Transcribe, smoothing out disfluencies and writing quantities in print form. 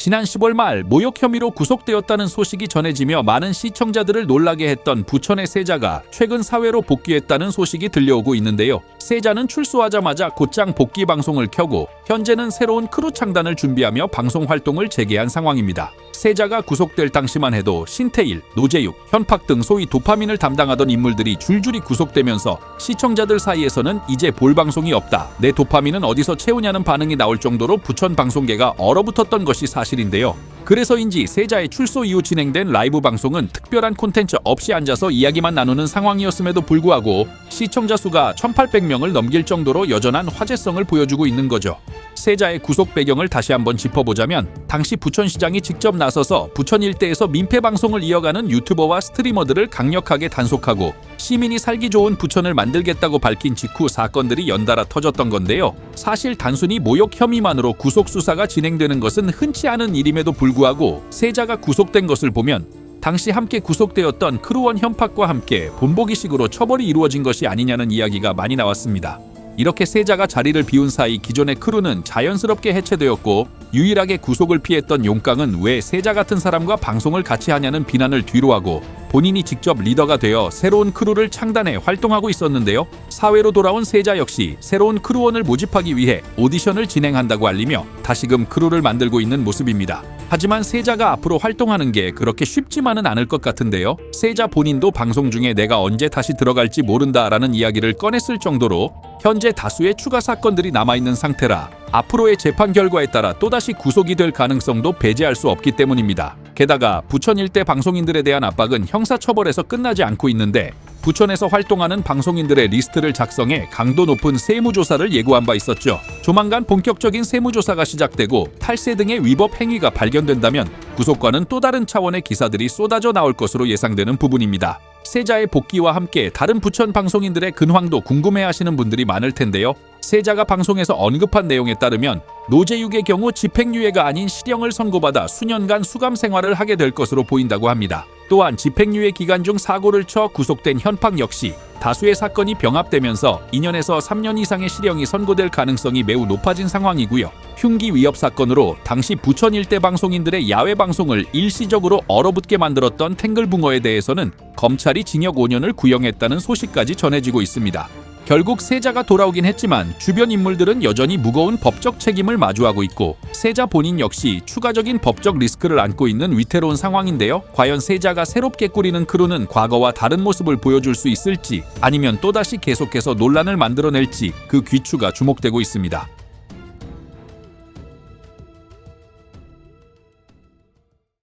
지난 10월 말 모욕 혐의로 구속되었다는 소식이 전해지며 많은 시청자들을 놀라게 했던 부천의 세자가 최근 사회로 복귀했다는 소식이 들려오고 있는데요. 세자는 출소하자마자 곧장 복귀 방송을 켜고 현재는 새로운 크루 창단을 준비하며 방송 활동을 재개한 상황입니다. 세자가 구속될 당시만 해도 신태일, 노재욱, 현팍 등 소위 도파민을 담당하던 인물들이 줄줄이 구속되면서 시청자들 사이에서는 이제 볼 방송이 없다, 내 도파민은 어디서 채우냐는 반응이 나올 정도로 부천 방송계가 얼어붙었던 것이 사실인데요. 그래서인지 세자의 출소 이후 진행된 라이브 방송은 특별한 콘텐츠 없이 앉아서 이야기만 나누는 상황이었음에도 불구하고 시청자 수가 1,800명을 넘길 정도로 여전한 화제성을 보여주고 있는 거죠. 세자의 구속 배경을 다시 한번 짚어보자면 당시 부천시장이 직접 나서서 부천 일대에서 민폐 방송을 이어가는 유튜버와 스트리머들을 강력하게 단속하고 시민이 살기 좋은 부천을 만들겠다고 밝힌 직후 사건들이 연달아 터졌던 건데요. 사실 단순히 모욕 혐의만으로 구속 수사가 진행되는 것은 흔치 않은 일임에도 불구하고 세자가 구속된 것을 보면 당시 함께 구속되었던 크루원 현팍과 함께 본보기식으로 처벌이 이루어진 것이 아니냐는 이야기가 많이 나왔습니다. 이렇게 세자가 자리를 비운 사이 기존의 크루는 자연스럽게 해체되었고 유일하게 구속을 피했던 용깡은 왜 세자 같은 사람과 방송을 같이 하냐는 비난을 뒤로하고 본인이 직접 리더가 되어 새로운 크루를 창단해 활동하고 있었는데요. 사회로 돌아온 세자 역시 새로운 크루원을 모집하기 위해 오디션을 진행한다고 알리며 다시금 크루를 만들고 있는 모습입니다. 하지만 세자가 앞으로 활동하는 게 그렇게 쉽지만은 않을 것 같은데요. 세자 본인도 방송 중에 내가 언제 다시 들어갈지 모른다라는 이야기를 꺼냈을 정도로 현재 다수의 추가 사건들이 남아있는 상태라 앞으로의 재판 결과에 따라 또다시 구속이 될 가능성도 배제할 수 없기 때문입니다. 게다가 부천 일대 방송인들에 대한 압박은 형사처벌에서 끝나지 않고 있는데 부천에서 활동하는 방송인들의 리스트를 작성해 강도 높은 세무조사를 예고한 바 있었죠. 조만간 본격적인 세무조사가 시작되고 탈세 등의 위법 행위가 발견된다면 구속과는 또 다른 차원의 기사들이 쏟아져 나올 것으로 예상되는 부분입니다. 세자의 복귀와 함께 다른 부천 방송인들의 근황도 궁금해하시는 분들이 많을 텐데요. 세자가 방송에서 언급한 내용에 따르면 노재욱의 경우 집행유예가 아닌 실형을 선고받아 수년간 수감 생활을 하게 될 것으로 보인다고 합니다. 또한 집행유예 기간 중 사고를 쳐 구속된 현팍 역시 다수의 사건이 병합되면서 2년에서 3년 이상의 실형이 선고될 가능성이 매우 높아진 상황이고요. 흉기 위협 사건으로 당시 부천 일대 방송인들의 야외 방송을 일시적으로 얼어붙게 만들었던 탱글붕어에 대해서는 검찰이 징역 5년을 구형했다는 소식까지 전해지고 있습니다. 결국 세자가 돌아오긴 했지만 주변 인물들은 여전히 무거운 법적 책임을 마주하고 있고 세자 본인 역시 추가적인 법적 리스크를 안고 있는 위태로운 상황인데요. 과연 세자가 새롭게 꾸리는 크루는 과거와 다른 모습을 보여줄 수 있을지 아니면 또다시 계속해서 논란을 만들어낼지 그 귀추가 주목되고 있습니다.